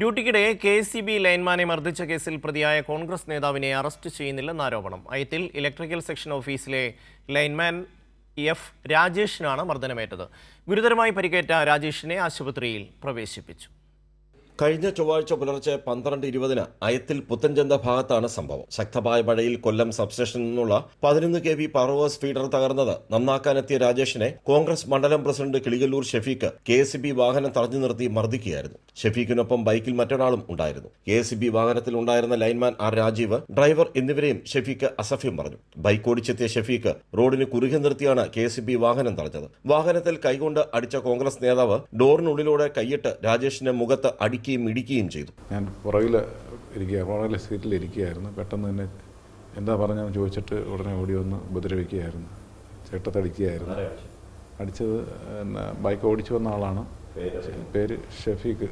ഡ്യൂട്ടിക്കിടെ KSEB. ലൈൻമാനെ മർദ്ദിച്ച കേസിൽ പ്രതിയായ കോൺഗ്രസ് നേതാവിനെ അറസ്റ്റ് ചെയ്യുന്നില്ലെന്ന് ആരോപണം. അയത്തിൽ ഇലക്ട്രിക്കൽ സെക്ഷൻ ഓഫീസിലെ ലൈൻമാൻ എഫ് രാജേഷിനാണ് മർദ്ദനമേറ്റത്. ഗുരുതരമായി പരിക്കേറ്റ രാജേഷിനെ ആശുപത്രിയിൽ പ്രവേശിപ്പിച്ചു. കഴിഞ്ഞ ചൊവ്വാഴ്ച പുലർച്ചെ 12:20 അയത്തിൽ പുത്തൻചന്ത ഭാഗത്താണ് സംഭവം. ശക്തമായ മഴയിൽ കൊല്ലം സബ്സ്റ്റേഷനിൽ നിന്നുള്ള 11 kV പവർ ഹൗസ് ഫീഡർ തകർന്നത് നന്നാക്കാനെത്തിയ രാജേഷിനെ കോൺഗ്രസ് മണ്ഡലം പ്രസിഡന്റ് കിളികല്ലൂർ ഷെഫീഖ് കെ.എസ്.ഇ.ബി. വാഹനം തടഞ്ഞു നിർത്തി മർദ്ദിക്കുകയായിരുന്നു. ഷെഫീഖിനൊപ്പം ബൈക്കിൽ മറ്റൊരാളും ഉണ്ടായിരുന്നു. കെ.എസ്.ഇ.ബി. വാഹനത്തിൽ ഉണ്ടായിരുന്ന ലൈൻമാൻ ആർ രാജീവ്, ഡ്രൈവർ എന്നിവരെയും ഷെഫീഖ് അസഭ്യം പറഞ്ഞു. ബൈക്ക് ഓടിച്ചെത്തിയ ഷെഫീഖ് റോഡിന് കുറുകെ നിർത്തിയാണ് കെ.എസ്.ഇ.ബി. വാഹനം തടഞ്ഞത്. വാഹനത്തിൽ കൈകൊണ്ട് അടിച്ച കോൺഗ്രസ് നേതാവ് ഡോറിനുള്ളിലൂടെ കൈയിട്ട് രാജേഷിന്റെ മുഖത്ത് ഇടിക്കുകയും ചെയ്തു. ഞാൻ പുറകിലെ സീറ്റിൽ ഇരിക്കുകയായിരുന്നു. പെട്ടെന്ന് തന്നെ എന്താ പറഞ്ഞെന്ന് ചോദിച്ചിട്ട് ഉടനെ ഓടി വന്ന് ഉപദ്രവിക്കുകയായിരുന്നു. ചേട്ടത്തടിക്കുകയായിരുന്നു. അടിച്ചത് ബൈക്ക് ഓടിച്ചു വന്ന ആളാണ്. പേര് ഷെഫീഖ്,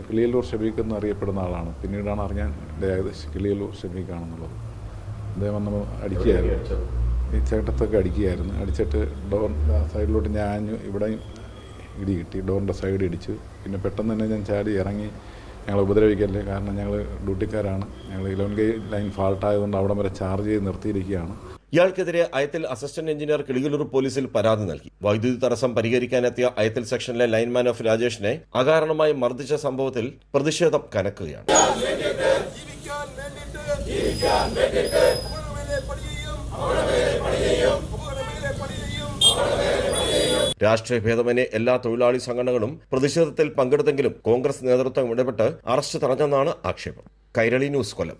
കിളിയല്ലൂർ ഷെഫീഖ് എന്നറിയപ്പെടുന്ന ആളാണ്. പിന്നീടാണ് അറിയാൻ ഇടയായത് കിളിയല്ലൂർ ഷെഫീഖ് ആണെന്നുള്ളത്. അദ്ദേഹം വന്ന് അടിക്കുകയായിരുന്നു. ഈ ചേട്ടത്തൊക്കെ അടിക്കുകയായിരുന്നു. അടിച്ചിട്ട് ഡോർ സൈഡിലോട്ട് ഞാൻ ഇവിടെയും ഇടി കിട്ടി. ഡോറിൻ്റെ സൈഡ് ഇടിച്ചു. പിന്നെ പെട്ടെന്ന് തന്നെ ഞാൻ ചാടി ഇറങ്ങി, ഞങ്ങൾ ഉപദ്രവിക്കല്ലേ, കാരണം ഞങ്ങൾ ഡ്യൂട്ടിക്കാരാണ്, ഞങ്ങൾ 11 ലൈൻ ഫാൾട്ടായതുകൊണ്ട് അവിടം വരെ ചാർജ് ചെയ്ത് നിർത്തിയിരിക്കുകയാണ്. ഇയാൾക്കെതിരെ അയത്തിൽ അസിസ്റ്റന്റ് എഞ്ചിനീയർ കിളികല്ലൂർ പോലീസിൽ പരാതി നൽകി. വൈദ്യുതി തടസ്സം പരിഹരിക്കാനെത്തിയ അയത്തിൽ സെക്ഷനിലെ ലൈൻമാൻ ഓഫ് രാജേഷിനെ അകാരണമായി മർദ്ദിച്ച സംഭവത്തിൽ പ്രതിഷേധം കനക്കുകയാണ്. രാഷ്ട്രീയ ഭേദമന്യേ എല്ലാ തൊഴിലാളി സംഘടനകളും പ്രതിഷേധത്തിൽ പങ്കെടുത്തെങ്കിലും കോൺഗ്രസ് നേതൃത്വം ഇടപെട്ട് അറസ്റ്റ് തടഞ്ഞെന്നാണ് ആക്ഷേപം. കൈരളി ന്യൂസ്, കൊല്ലം.